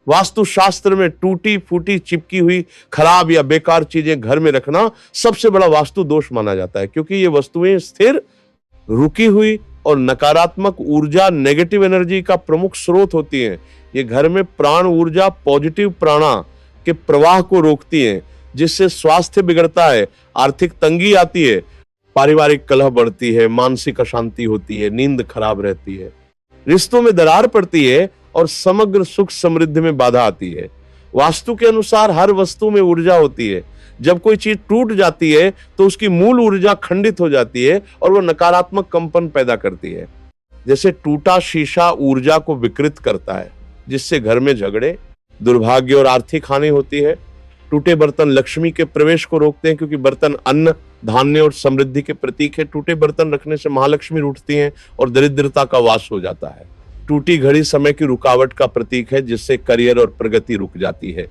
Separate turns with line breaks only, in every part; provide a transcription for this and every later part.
वास्तु शास्त्र में टूटी फूटी, चिपकी हुई, खराब या बेकार चीजें घर में रखना सबसे बड़ा वास्तु दोष माना जाता है, क्योंकि ये वस्तुएं स्थिर, रुकी हुई और नकारात्मक ऊर्जा, नेगेटिव एनर्जी का प्रमुख स्रोत होती हैं। ये घर में प्राण ऊर्जा, पॉजिटिव प्राणा के प्रवाह को रोकती हैं, जिससे स्वास्थ्य बिगड़ता है, आर्थिक तंगी आती है, पारिवारिक कलह बढ़ती है, मानसिक अशांति होती है, नींद खराब रहती है, रिश्तों में दरार पड़ती है और समग्र सुख समृद्धि में बाधा आती है। वास्तु के अनुसार हर वस्तु में ऊर्जा होती है। जब कोई चीज टूट जाती है तो उसकी मूल ऊर्जा खंडित हो जाती है और वो नकारात्मक कंपन पैदा करती है। जैसे टूटा शीशा ऊर्जा को विकृत करता है, जिससे घर में झगड़े, दुर्भाग्य और आर्थिक हानि होती है। टूटे बर्तन लक्ष्मी के प्रवेश को रोकते हैं, क्योंकि बर्तन अन्न, धान्य और समृद्धि के प्रतीक है। टूटे बर्तन रखने से महालक्ष्मी रूठती हैं और दरिद्रता का वास हो जाता है। टूटी घड़ी समय की रुकावट का प्रतीक है, जिससे करियर और प्रगति रुक जाती है।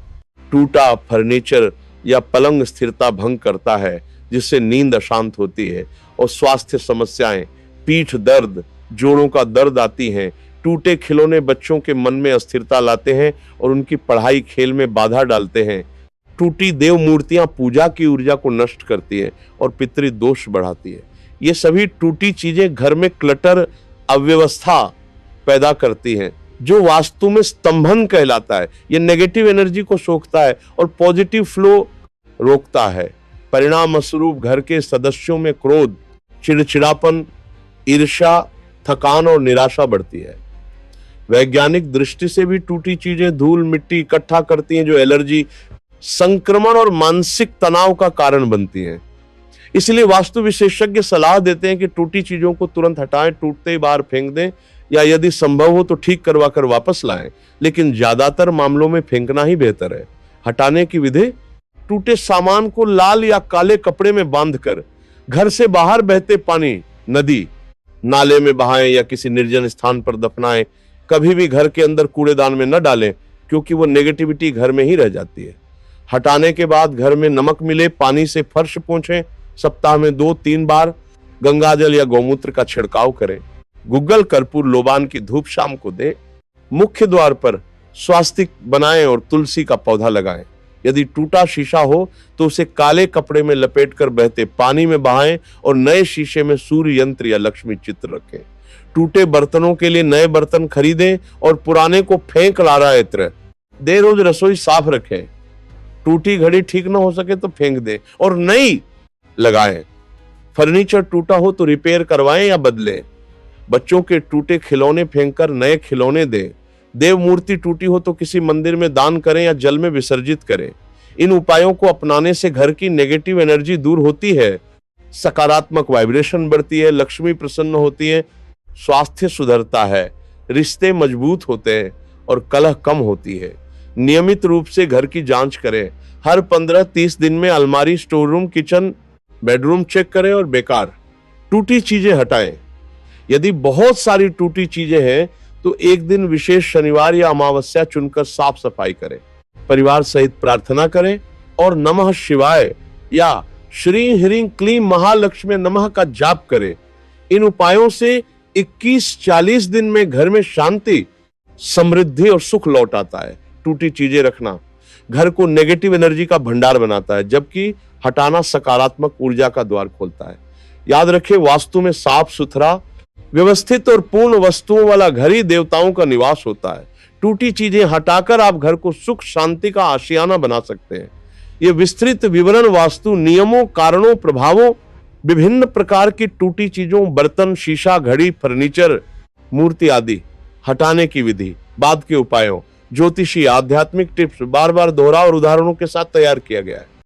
टूटा फर्नीचर या पलंग स्थिरता भंग करता है, जिससे नींद अशांत होती है और स्वास्थ्य समस्याएं, पीठ दर्द, जोड़ों का दर्द आती हैं। टूटे खिलौने बच्चों के मन में अस्थिरता लाते हैं और उनकी पढ़ाई खेल में बाधा डालते हैं। टूटी देव मूर्तियां पूजा की ऊर्जा को नष्ट करती है और पितृ दोष बढ़ाती है। ये सभी टूटी चीजें घर में क्लटर, अव्यवस्था पैदा करती हैं, जो वास्तु में स्तंभन कहलाता है। ये नेगेटिव एनर्जी को सोखता है और पॉजिटिव फ्लो रोकता है। परिणाम स्वरूप घर के सदस्यों में क्रोध, चिड़चिड़ापन, ईर्ष्या, थकान और निराशा बढ़ती है। वैज्ञानिक दृष्टि से भी टूटी चीजें धूल मिट्टी इकट्ठा करती हैं, जो एलर्जी, संक्रमण और मानसिक तनाव का कारण बनती हैं। इसलिए वास्तु विशेषज्ञ सलाह देते हैं कि टूटी चीजों को तुरंत हटाएं, टूटते ही बाहर फेंक दें या यदि संभव हो तो ठीक करवा कर वापस लाएं, लेकिन ज्यादातर मामलों में फेंकना ही बेहतर है। हटाने की विधि: टूटे सामान को लाल या काले कपड़े में बांधकर घर से बाहर बहते पानी, नदी, नाले में बहाएं या किसी निर्जन स्थान पर दफनाएं। कभी भी घर के अंदर कूड़ेदान में न डालें, क्योंकि वो नेगेटिविटी घर में ही रह जाती है। हटाने के बाद घर में नमक मिले पानी से फर्श पोंछें। सप्ताह में 2-3 बार गंगाजल या गौमूत्र का छिड़काव करें। गुग्गल, कर्पूर, लोबान की धूप शाम को दें। मुख्य द्वार पर स्वास्तिक बनाएं और तुलसी का पौधा लगाएं। यदि टूटा शीशा हो तो उसे काले कपड़े में लपेटकर बहते पानी में बहाएं और नए शीशे में सूर्य यंत्र या लक्ष्मी चित्र रखें। टूटे बर्तनों के लिए नए बर्तन खरीदें और पुराने को फेंक लारा इत्र दें। रोज रसोई साफ रखें। टूटी घड़ी ठीक ना हो सके तो फेंक दें और नई लगाएं। फर्नीचर टूटा हो तो रिपेयर करवाएं या बदलें। बच्चों के टूटे खिलौने फेंककर नए खिलौने दें। देव मूर्ति टूटी हो तो किसी मंदिर में दान करें या जल में विसर्जित करें। इन उपायों को अपनाने से घर की नेगेटिव एनर्जी दूर होती है, सकारात्मक वाइब्रेशन बढ़ती है, लक्ष्मी प्रसन्न होती है, स्वास्थ्य सुधरता है, रिश्ते मजबूत होते हैं और कलह कम होती है। नियमित रूप से घर की जांच करें। हर 15-30 दिन में अलमारी, store room, kitchen, bedroom check करें और बेकार टूटी चीजें हटाएं। यदि बहुत सारी टूटी चीजें हैं तो एक दिन विशेष शनिवार या अमावस्या चुनकर साफ सफाई करें। परिवार सहित प्रार्थना करें और नमः शिवाय या श्री ह्रीं क्लीं महालक्ष्मी नमः का जाप करें। इन उपायों से 21-40 दिन में घर में शांति, समृद्धि और सुख लौट आता है। टूटी चीजें रखना घर को नेगेटिव एनर्जी का भंडार बनाता है, जबकि हटाना सकारात्मक ऊर्जा का द्वार खोलता है। याद रखें, वास्तु में साफ सुथरा, व्यवस्थित और पूर्ण वस्तुओं वाला घर ही देवताओं का निवास होता है। टूटी चीजें हटाकर आप घर को सुख शांति का आशियाना बना सकते हैं। ये विस्तृत विवरण वास्तु नियमों, कारणों, प्रभावों, विभिन्न प्रकार की टूटी चीजों, बर्तन, शीशा, घड़ी, फर्नीचर, मूर्ति आदि हटाने की विधि, बाद के उपायों, ज्योतिषी, आध्यात्मिक टिप्स बार बार दोहरा और उदाहरणों के साथ तैयार किया गया है।